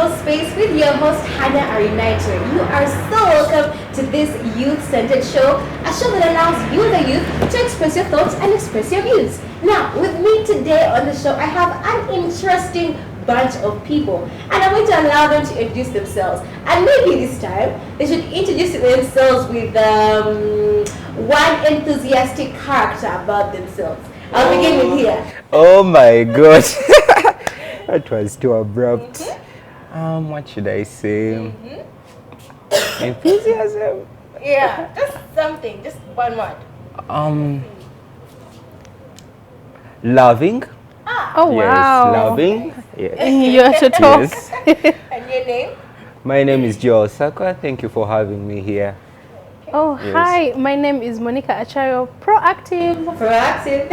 Your Space with your host Hannah Arinaito. You are so welcome to this youth-centered show, a show that allows you, the youth, to express your thoughts and express your views. Now, with me today on the show, I have an interesting bunch of people, and I'm going to allow them to introduce themselves. And maybe this time they should introduce themselves with one enthusiastic character about themselves. I'll begin with here. Oh my god. That was too abrupt. What should I say? Enthusiasm? Yeah, just something, just one word. Loving. Oh, yes, wow. Loving. Yes. You have to talk. Yes. And your name? My name is Joel Sakwa. Thank you for having me here. Oh, Yes. hi. My name is Monica Achayo, proactive. Proactive.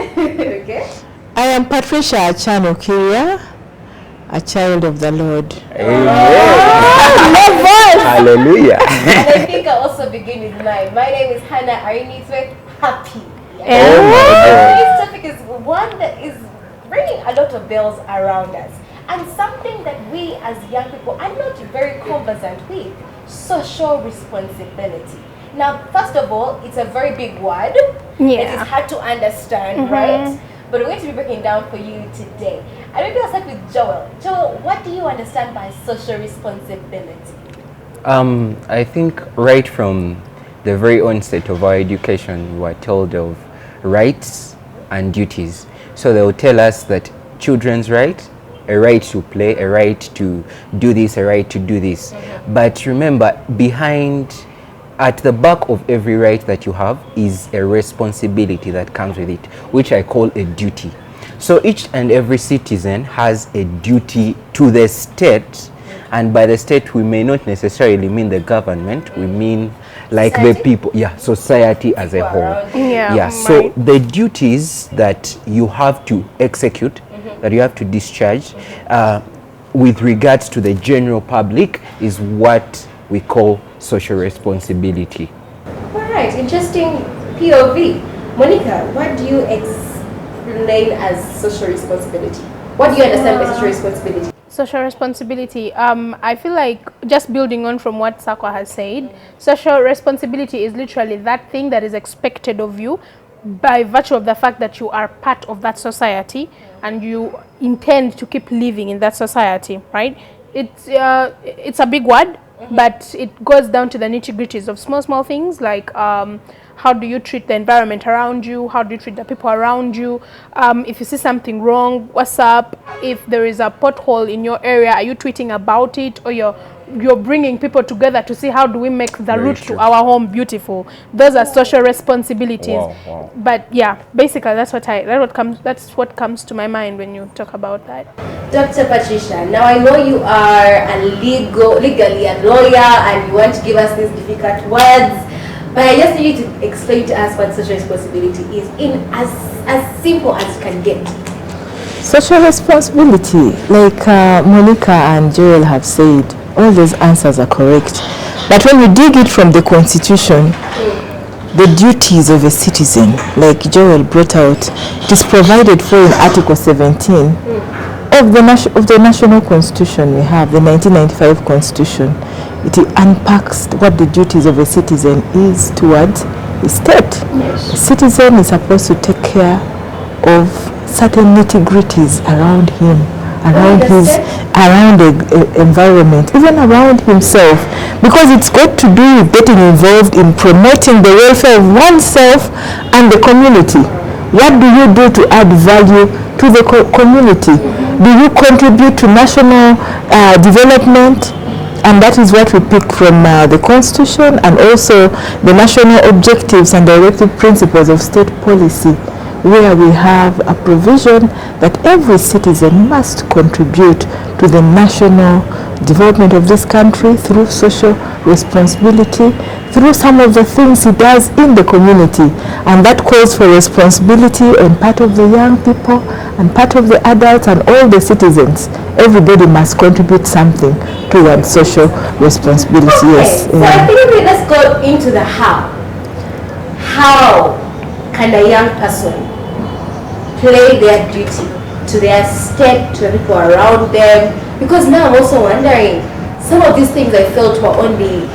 Okay. I am Patricia Achano Kiria, a child of the Lord. Amen. And Hallelujah. I think I'll also begin with mine. My name is Hannah Arinitwe Happy. Oh my god. Today's topic is one that is ringing a lot of bells around us, and something that we as young people are not very conversant with: social responsibility. Now, first of all, it's a very big word. Yeah. It is hard to understand, right? But we're going to be breaking down for you today. And maybe I'll start with Joel. Joel, what do you understand by social responsibility? I think right from the very onset of our education, we were told of rights and duties. So they will tell us that children's right, a right to play, a right to do this, a right to do this. But remember, at the back of every right that you have is a responsibility that comes with it, which I call a duty. So each and every citizen has a duty to the state, and by the state we may not necessarily mean the government, we mean like Society? the people, society as a whole. Yeah, So right. the duties that you have to execute, that you have to discharge with regards to the general public is what we call social responsibility. All right, interesting POV. Monica, what do you explain as social responsibility? What do you understand by social responsibility? Social responsibility. I feel like just building on from what Sakwa has said, social responsibility is literally that thing that is expected of you by virtue of the fact that you are part of that society and you intend to keep living in that society, right? It's a big word, but it goes down to the nitty-gritties of small things like how do you treat the environment around you, how do you treat the people around you, if you see something wrong, what's up, if there is a pothole in your area, are you tweeting about it, or you're bringing people together to see how do we make the Very route true. to our home beautiful. Those are social responsibilities. Wow. But yeah, basically that's what comes to my mind when you talk about that. Dr. Patricia, now I know you are legally a lawyer and you want to give us these difficult words, but I just need you to explain to us what social responsibility is in as simple as you can get. Social responsibility, like Monica and Joel have said, all those answers are correct. But when we dig it from the Constitution, the duties of a citizen, like Joel brought out, it is provided for in Article 17 of the National Constitution we have, the 1995 Constitution. It unpacks what the duties of a citizen is towards the state. Yes. A citizen is supposed to take care of certain nitty-gritties around him, around the environment, even around himself, because it's got to do with getting involved in promoting the welfare of oneself and the community. What do you do to add value to the community? Do you contribute to national development? And that is what we pick from the Constitution and also the national objectives and directive principles of state policy, where we have a provision that every citizen must contribute to the national development of this country through social responsibility, through some of the things he does in the community. And that calls for responsibility on part of the young people and part of the adults and all the citizens. Everybody must contribute something towards social responsibility. Okay, Yes. so I think let's go into the how. How can a young person play their duty to their state, to the people around them, Because now I'm also wondering, some of these things I felt were only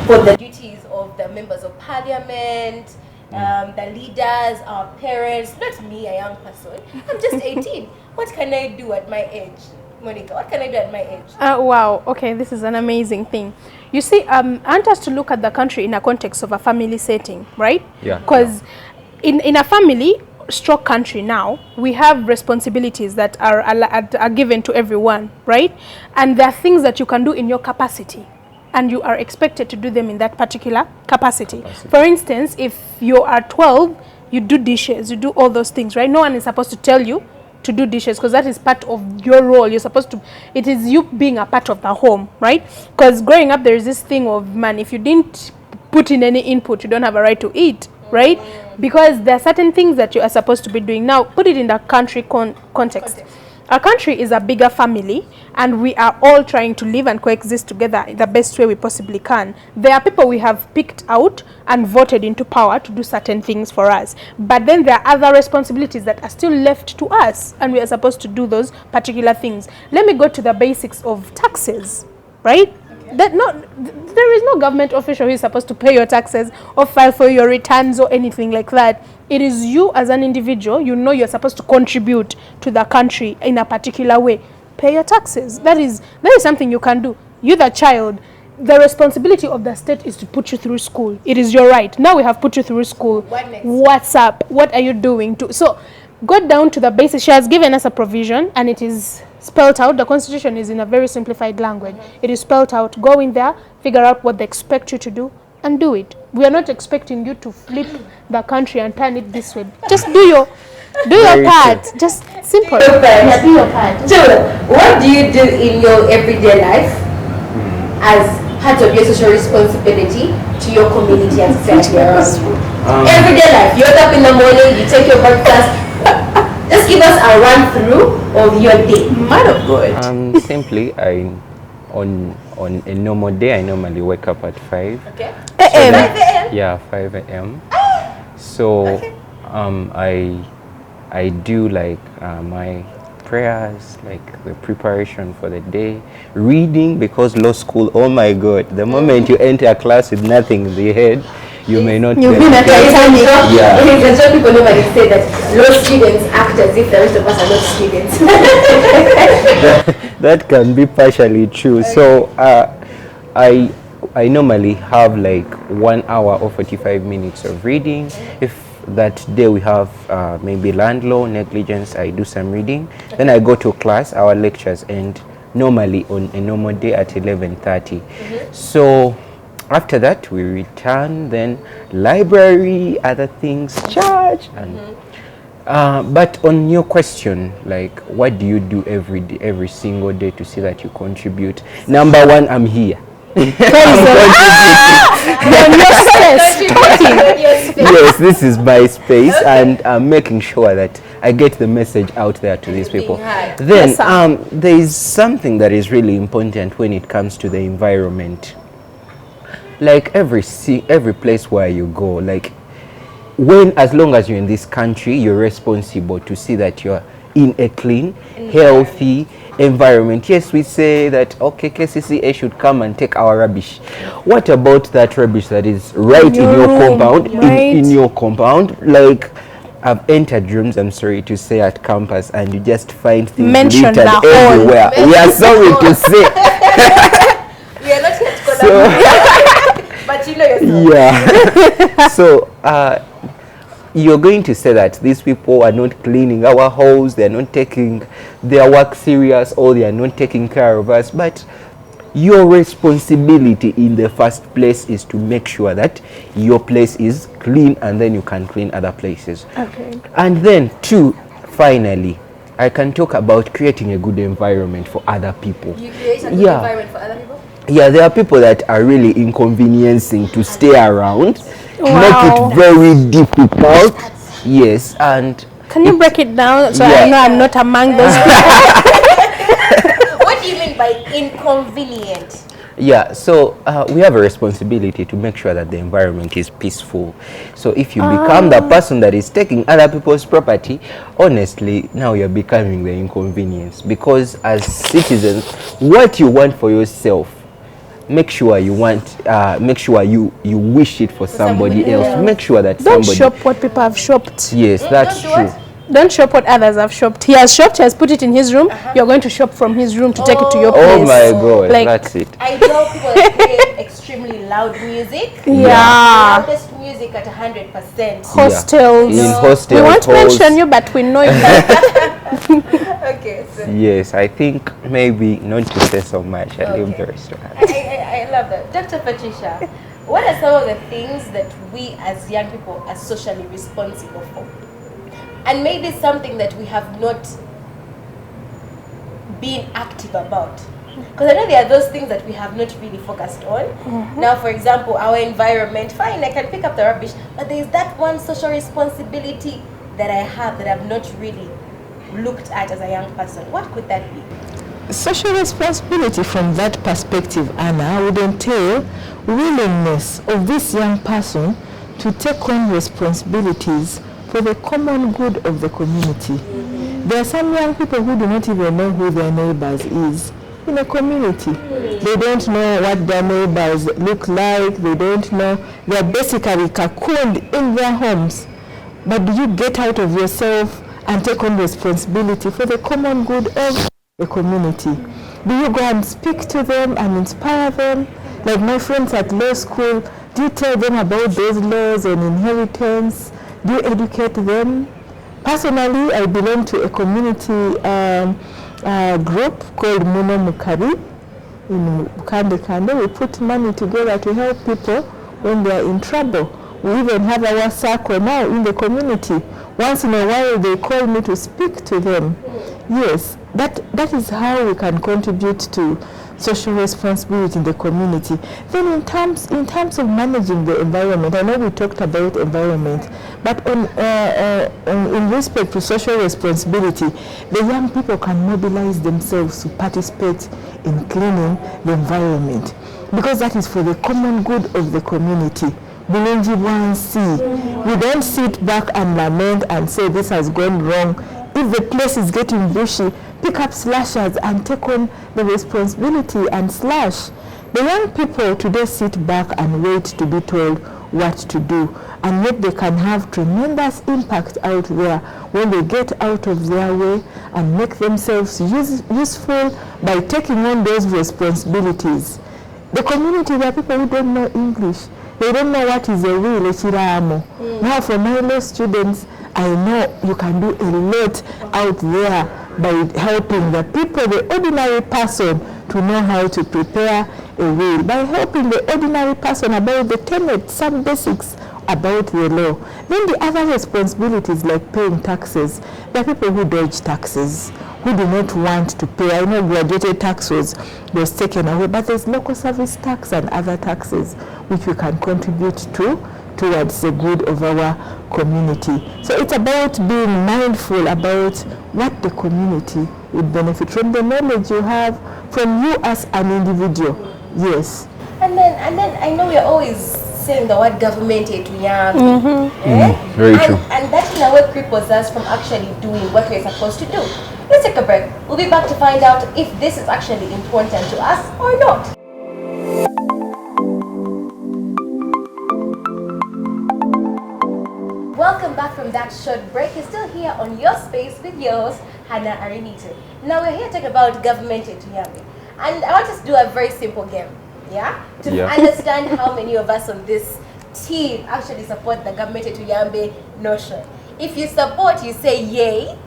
for the duties of the members of parliament, the leaders, our parents, not me, a young person. I'm just 18. What can I do at my age? Monica, what can I do at my age? Wow, okay, this is an amazing thing. You see, I want us to look at the country in a context of a family setting, right? Yeah. Because in a family stroke country now, we have responsibilities that are given to everyone, right? And there are things that you can do in your capacity, and you are expected to do them in that particular capacity. For instance, if you are 12, you do dishes, you do all those things, right? No one is supposed to tell you to do dishes, because that is part of your role. You're supposed to, it is you being a part of the home, right? Because growing up, there is this thing of, man, if you didn't put in any input, you don't have a right to eat, right? Because there are certain things that you are supposed to be doing. Now, put it in the country context. Our country is a bigger family, and we are all trying to live and coexist together in the best way we possibly can. There are people we have picked out and voted into power to do certain things for us. But then there are other responsibilities that are still left to us, and we are supposed to do those particular things. Let me go to the basics of taxes, right? There is no government official who is supposed to pay your taxes or file for your returns or anything like that. It is you as an individual. You know you're supposed to contribute to the country in a particular way. Pay your taxes. That is something you can do. You, the child, the responsibility of the state is to put you through school. It is your right. Now we have put you through school. What next? What's up? What are you doing? So go down to the basics. She has given us a provision, and it is spelled out. The constitution is in a very simplified language. It is spelled out. Go in there, figure out what they expect you to do, and do it. We are not expecting you to flip the country and turn it this way. Just do your part. Just simple. Do your part. So, what do you do in your everyday life as part of your social responsibility to your community and society around you? Everyday life. You wake up in the morning, you take your breakfast. Just give us a run through of your day. Man of God. Simply, on a normal day, I normally wake up at 5. Okay. AM. 5 a.m. Yeah, 5 a.m. So I do like my prayers, like the preparation for the day, reading, because law school, oh my God, the moment you enter a class with nothing in the head, you may not You've been at Titanic. Yeah. And so people normally say that law students act as if the rest of us are not students. that can be partially true. So I normally have like 1 hour or 45 minutes of reading. If that day we have maybe land law, negligence, I do some reading. Then I go to class. Our lectures end normally on a normal day at 11:30. So after that we return, then library, other things, church, and but on your question, like what do you do every day, every single day to see that you contribute? Number one, I'm here. Yes, this is my space, and I'm making sure that I get the message out there to these people. Then there is something that is really important when it comes to the environment. Like every place where you go, like as long as you're in this country, you're responsible to see that you're in a clean, healthy environment. Yes, we say that, okay, KCCA should come and take our rubbish. What about that rubbish that is right in your compound? In your compound, like I've entered rooms, I'm sorry to say, at campus, and you just find things littered everywhere. We are sorry to say. We are not here to collaborate, but you know yourself. Yeah. So you're going to say that these people are not cleaning our house, they're not taking their work serious, or they are not taking care of us. But your responsibility in the first place is to make sure that your place is clean, and then you can clean other places. Okay. And then finally, I can talk about creating a good environment for other people. You create a good environment for other people? Yeah, there are people that are really inconveniencing to stay around. Wow. Make it very difficult. Yes, and can you break it down so I know I'm not among those people? What do you mean by inconvenient? Yeah, so we have a responsibility to make sure that the environment is peaceful. So if you become the person that is taking other people's property, honestly, now you're becoming the inconvenience. Because as citizens, what you want for yourself, make sure you wish it for somebody else. Make sure that Don't somebody. shop what people have shopped. Yes, that's don't do what? true. Don't shop what others have shopped. He has shopped, he has put it in his room. You're going to shop from his room to take it to your place. Oh my god, Like- that's it. I know people that play extremely loud music. Yeah. Loudest music at 100%. Hostels. In hostels, We won't halls. mention you, but we know you. Okay, so Yes, I think maybe not to say so much. I leave the rest to her. I love that. Dr. Patricia, what are some of the things that we as young people are socially responsible for? And maybe something that we have not been active about. Because I know there are those things that we have not really focused on. Now, for example, our environment, fine, I can pick up the rubbish, but there is that one social responsibility that I have that I've not really looked at as a young person. What could that be? Social responsibility from that perspective, Anna, would entail willingness of this young person to take on responsibilities for the common good of the community. There are some young people who do not even know who their neighbors is in a community. They don't know what their neighbors look like. They don't know. They are basically cocooned in their homes. But do you get out of yourself and take on responsibility for the common good of the community? Do you go and speak to them and inspire them? Like my friends at law school, do you tell them about those laws on inheritance? Do you educate them? Personally, I belong to a community group called Muno Mukari in Kande Kande. We put money together to help people when they are in trouble. We even have our circle now in the community. Once in a while they call me to speak to them. Yes, that is how we can contribute to social responsibility in the community. Then in terms of managing the environment, I know we talked about environment, but in respect to social responsibility, the young people can mobilize themselves to participate in cleaning the environment, because that is for the common good of the community. Bulungi one see. We don't sit back and lament and say this has gone wrong. If the place is getting bushy, pick up slashers and take on the responsibility and slash. The young people today sit back and wait to be told what to do, and yet they can have tremendous impact out there when they get out of their way and make themselves useful by taking on those responsibilities. The community, there are people who don't know English. They don't know what is a will, a chiramo. Now for my law students, I know you can do a lot out there by helping the people, the ordinary person, to know how to prepare a will, by helping the ordinary person about the tenets, some basics about the law. Then the other responsibilities like paying taxes. There are people who dodge taxes, who do not want to pay. I know graduated tax was taken away, but there's local service tax and other taxes which we can contribute towards the good of our community. So it's about being mindful about what the community would benefit from, the knowledge you have, from you as an individual. Yes. And then I know we're always saying the word government to young. Very true. And that in a way cripples us from actually doing what we're supposed to do. Let's take a break. We'll be back to find out if this is actually important to us or not. Welcome back from that short break. You're still here on Your Space with yours, Hannah Arinito. Now we're here to talk about government to Yami. And I want us to do a very simple game, to understand how many of us on this team actually support the government to Yambe notion. If you support, you say yay.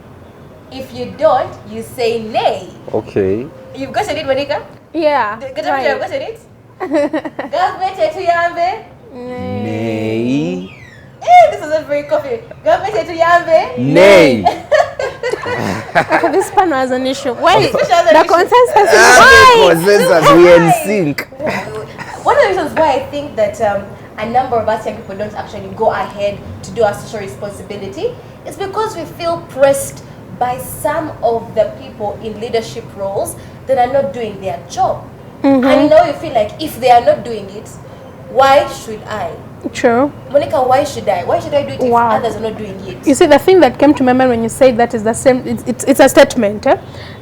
If you don't, you say nay. Okay. You've gotten it, Monica? Yeah. You've gotten it? Government to Yambe? Nay. This was a very coffee. Government to Yambe? Nay. This panel has an issue. Wait, This panel has an the issue. consensus is why? Consensus, we in sync. One of the reasons why I think that a number of us young people don't actually go ahead to do our social responsibility is because we feel pressed by some of the people in leadership roles that are not doing their job. And now you feel like if they are not doing it, why should I? True. Monica, why should I? Why should I do it if Wow. others are not doing it? You see, the thing that came to my mind when you said that is the same, it's a statement.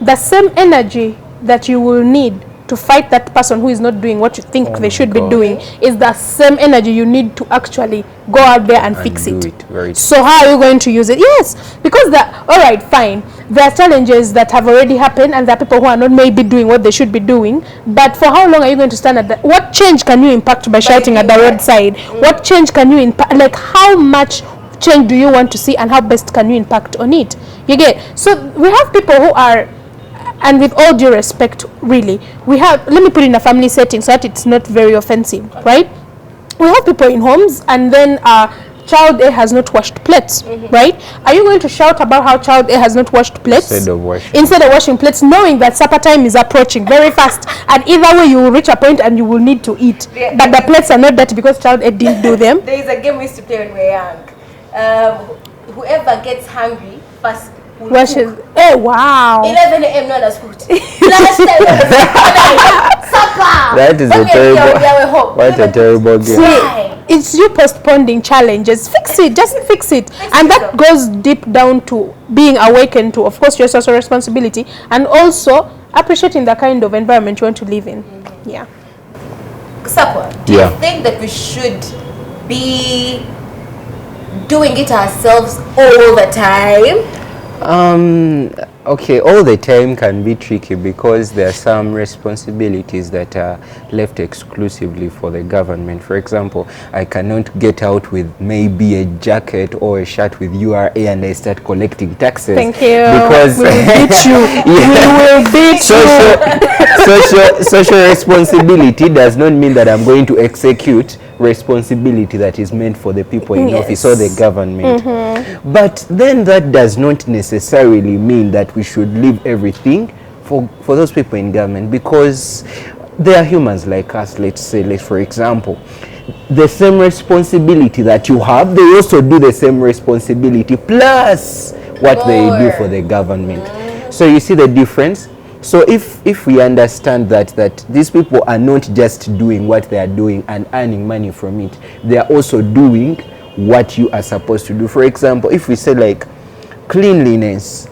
The same energy that you will need to fight that person who is not doing what you think they should be doing is the same energy you need to actually go out there and fix do it. it, right. So how are you going to use it? Yes, because all right, fine. There are challenges that have already happened and there are people who are not maybe doing what they should be doing. But for how long are you going to stand at that? What change can you impact by shouting at the roadside? What change can you impact? Like how much change do you want to see and how best can you impact on it? You get? So we have people who are, and with all due respect, really, we have, let me put it in a family setting so that it's not very offensive, right? We have people in homes and then child A has not washed plates, right? Are you going to shout about how child A has not washed plates? Instead of washing plates, knowing that supper time is approaching very fast, and either way you will reach a point and you will need to eat. But the plates are not dirty because child A didn't do them. There is a game we used to play when we were young. Whoever gets hungry first Washes. Oh, wow. 11 a.m. no one has cooked. Last time supper. That is a terrible. What a terrible game. See, it's you postponing challenges. Fix it. Just fix it. And that goes deep down to being awakened to, of course, your social responsibility and also appreciating the kind of environment you want to live in. Yeah. Sakwa, do you think that we should be doing it ourselves all the time? Okay, all the time can be tricky because there are some responsibilities that are left exclusively for the government. For example, I cannot get out with maybe a jacket or a shirt with URA and I start collecting taxes. Thank you. Because we will beat you. We will beat you. Social responsibility does not mean that I'm going to execute responsibility that is meant for the people in office or the government. But then that does not necessarily mean that we should leave everything for those people in government, because they are humans like us. Let's say, for example, the same responsibility that you have, they also do the same responsibility plus what they do for the government. So you see the difference. So if we understand that these people are not just doing what they are doing and earning money from it, they are also doing what you are supposed to do. For example, if we say like cleanliness,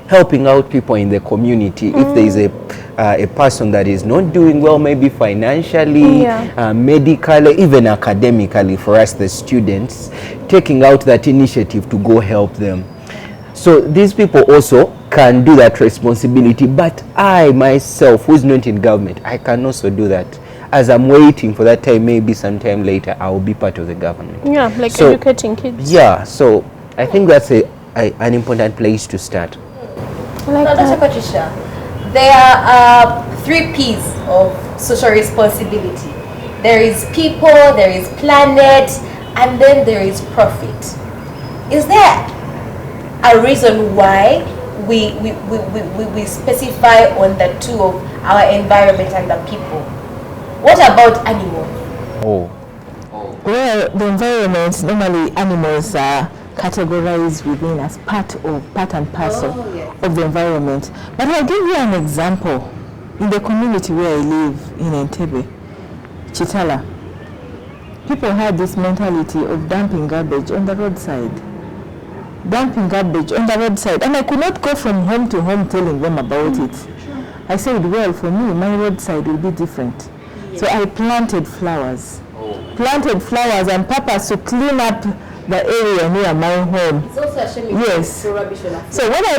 helping out people in the community, if there is a person that is not doing well, maybe financially, medically, even academically, for us the students, taking out that initiative to go help them. So these people also can do that responsibility, but I myself, who's not in government, I can also do that. As I'm waiting for that time, maybe sometime later, I will be part of the government. Yeah, like educating kids. Yeah, so I think that's an important place to start. Like Dr. Patricia, there are 3 P's of social responsibility. There is people, there is planet, and then there is profit. Is there a reason why we specify on the 2 of our environment and the people? What about animals? Well, the environment, normally animals are categorized within as part and parcel of the environment. But I'll give you an example. In the community where I live in Entebbe, Chitala, people had this mentality of dumping garbage on the roadside. Dumping garbage on the roadside. And I could not go from home to home telling them about it. Sure. I said, well, for me, my roadside will be different. So I planted flowers. Planted flowers on purpose to clean up the area near my home. It's also a shame. Yes. So when I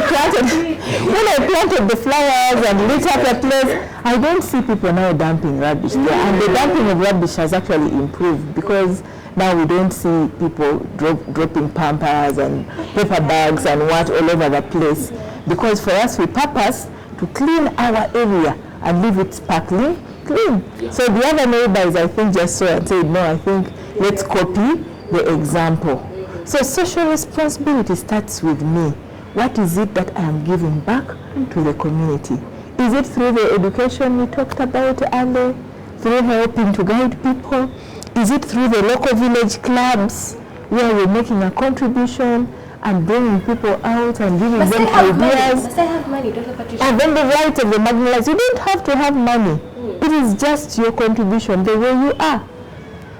planted the flowers and lit up the place, I don't see people now dumping rubbish there. And the dumping of rubbish has actually improved because now we don't see people dropping Pampers and paper bags and what all over the place. Because for us, we purpose to clean our area and leave it sparkling clean. So the other neighbors, I think, just saw and said, no, I think let's copy the example. So social responsibility starts with me. What is it that I am giving back to the community? Is it through the education we talked about earlier, through helping to guide people? Is it through the local village clubs where we're making a contribution and bringing people out and giving Must them I have money? ideas. Must I have money, Dr. Patricia? And then the right of the marginalized. You don't have to have money. It is just your contribution, the way you are.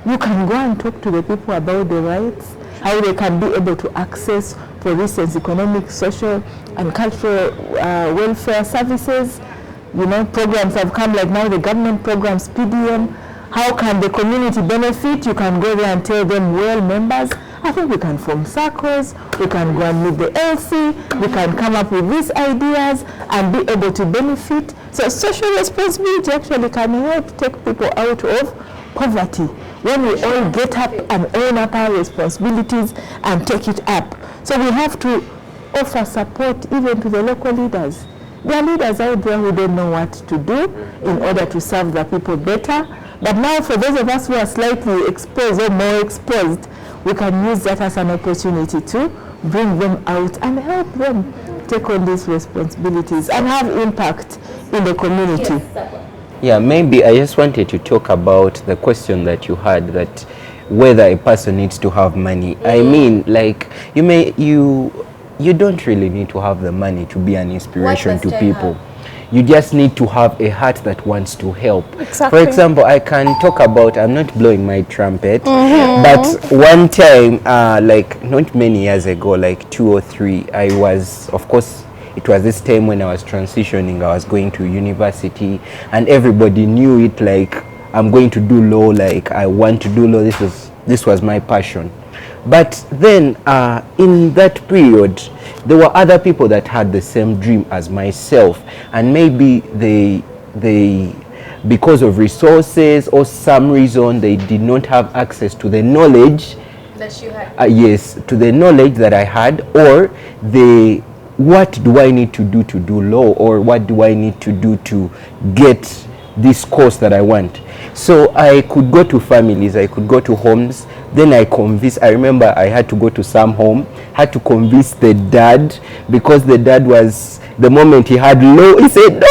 You can go and talk to the people about the rights, how they can be able to access, for instance, economic, social, and cultural welfare services. You know, programs have come like now the government programs, PDM. How can the community benefit? You can go there and tell them, well, members, I think we can form circles, we can go and meet the LC, we can come up with these ideas and be able to benefit. So social responsibility actually can help take people out of poverty when we all get up and own up our responsibilities and take it up. So we have to offer support even to the local leaders. There are leaders out there who don't know what to do in order to serve the people better. But now for those of us who are slightly exposed or more exposed, we can use that as an opportunity to bring them out and help them take on these responsibilities and have impact in the community. Yeah, maybe I just wanted to talk about the question that you had, that whether a person needs to have money. I mean, like, you don't really need to have the money to be an inspiration to people. You just need to have a heart that wants to help. Exactly. For example, I can talk about, I'm not blowing my trumpet, but one time, like not many years ago, like 2 or 3, I was, of course, it was this time when I was transitioning, I was going to university, and everybody knew it, like, I'm going to do law, like, I want to do law, this was my passion. But then in that period, there were other people that had the same dream as myself, and maybe they because of resources or some reason, they did not have access to the knowledge That you had. yes, to the knowledge that I had, or what do I need to do law, or what do I need to do to get this course that I want. So I could go to families, I could go to homes, then I remember I had to go to some home, had to convince the dad, because the dad was, the moment he had law, he said, no.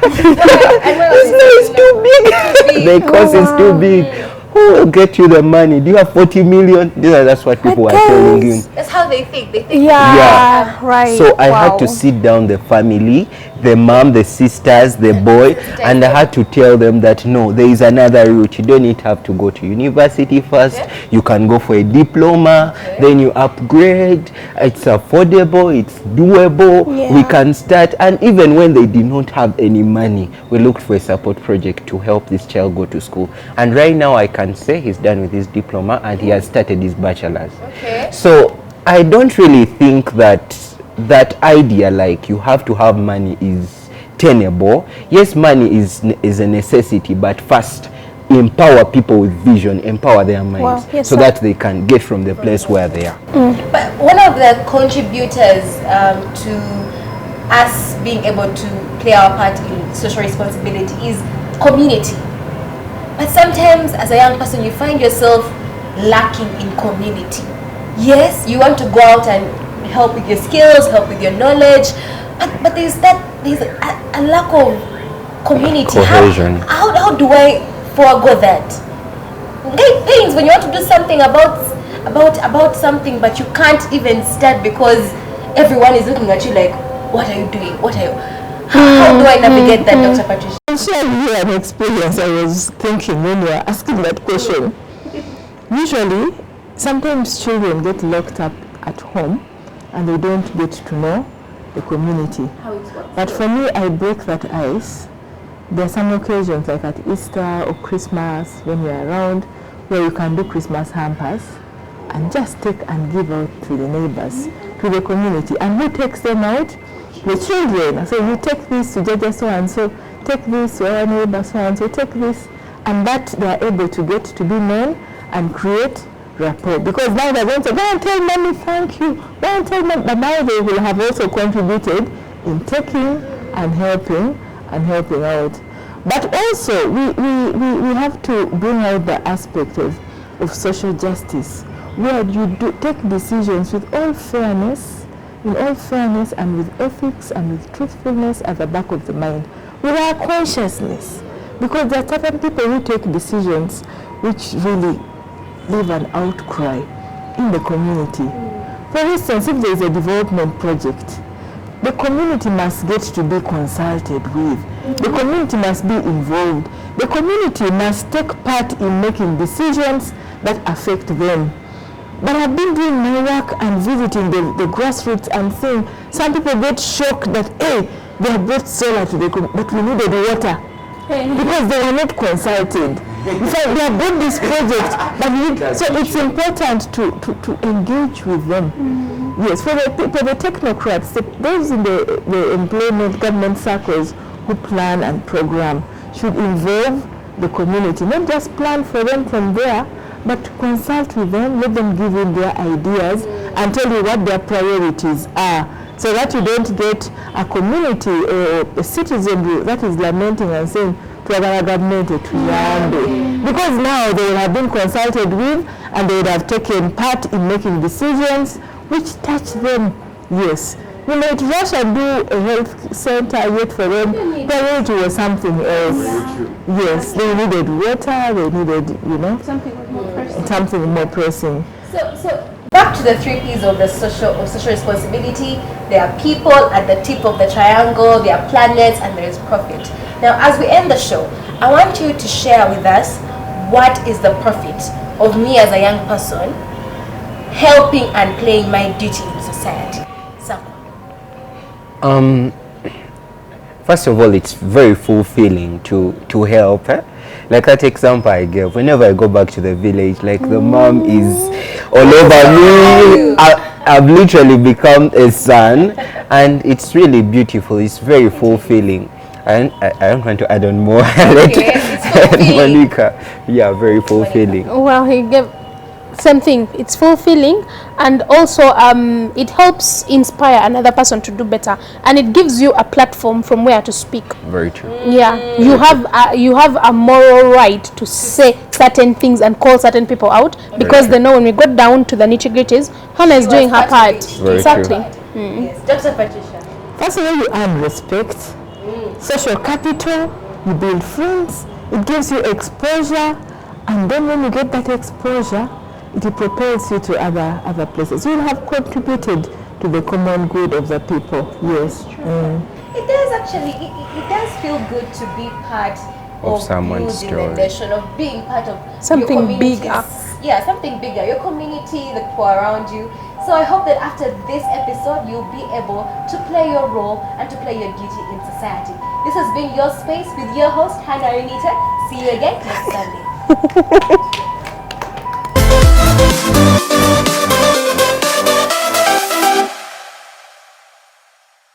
It's too big. The course is too big. Who will get you the money? Do you have 40 million? That's what people are telling him. That's how they think. They think. Yeah, right. So I had to sit down the family, the mom, the sisters, the boy, and I had to tell them that no, there is another route. You don't need to have to go to university first. You can go for a diploma, then you upgrade. It's affordable, it's doable. We can start. And even when they did not have any money, we looked for a support project to help this child go to school. And right now I can say he's done with his diploma and he has started his bachelor's. So I don't really think that idea, like you have to have money, is tenable. Yes, money is a necessity, but first empower people with vision, empower their minds, so that they can get from the place where they are. But one of the contributors to us being able to play our part in social responsibility is community. But sometimes as a young person, you find yourself lacking in community. Yes, you want to go out and help with your skills, help with your knowledge, but there's a lack of community. Cohesion. How do I forego that? It pains when you want to do something about something, but you can't even start because everyone is looking at you like, what are you doing? How do I navigate that, Dr. Patricia? I'll share with you an experience I was thinking when you were asking that question. Usually, sometimes children get locked up at home and they don't get to know the community. But for me, I break that ice. There are some occasions like at Easter or Christmas when you're around where you can do Christmas hampers and just take and give out to the neighbors, to the community. And who takes them out? The children. So you take this to Jaja so and so, take this to our neighbor so and so, take this, and that they are able to get to be known and create rapport. Because now they're going to go and tell mommy thank you, go and tell mommy, but now they will have also contributed in taking and helping out. But also we have to bring out the aspect of social justice, where you do take decisions with all fairness, and with ethics and with truthfulness at the back of the mind, with our consciousness. Because there are certain people who take decisions which really leave an outcry in the community. For instance, if there is a development project, the community must get to be consulted with. The community must be involved. The community must take part in making decisions that affect them. But I've been doing my work and visiting the grassroots and seeing some people get shocked that, hey, they have brought solar to the community, but we needed water. Because they were not consulted. In fact, they have brought this project, but so it's important to engage with them. Yes, for the technocrats, those in the employment government circles who plan and program should involve the community, not just plan for them from there, but consult with them, let them give in their ideas and tell you what their priorities are, so that you don't get a community or a citizen that is lamenting and saying, to government, because now they would have been consulted with and they would have taken part in making decisions which touch them. Yes. You might rush and do a health center, yet for them, priority was something else. Yes, they needed water, they needed, something more pressing. So back to the 3 P's of the social responsibility. There are people at the tip of the triangle, there are planets, and there is profit. Now, as we end the show, I want you to share with us what is the profit of me as a young person helping and playing my duty in society. First of all, it's very fulfilling to help. Like that example I gave, whenever I go back to the village, like the mom is all over me. I've literally become a son, and it's really beautiful. It's very fulfilling. And I don't want to add on more. Monica, yeah, very fulfilling. Well, he gave same thing. It's fulfilling, and also it helps inspire another person to do better, and it gives you a platform from where to speak. Very true. Yeah, you have a moral right to say certain things and call certain people out, because they know when we go down to the nitty-gritties, Hannah is doing her part. Very exactly. Yes, Dr. Patricia. First of all, you earn respect, social capital, you build friends, it gives you exposure, and then when you get that exposure, it propels you to other places. You will have contributed to the common good of the people. Yes. It does actually, it does feel good to be part of someone's story, the nation, of being part of something bigger. Yeah, something bigger, your community, the people around you. So I hope that after this episode, you'll be able to play your role and to play your duty in society. This has been Your Space with your host, Hannah Renita. See you again next Sunday.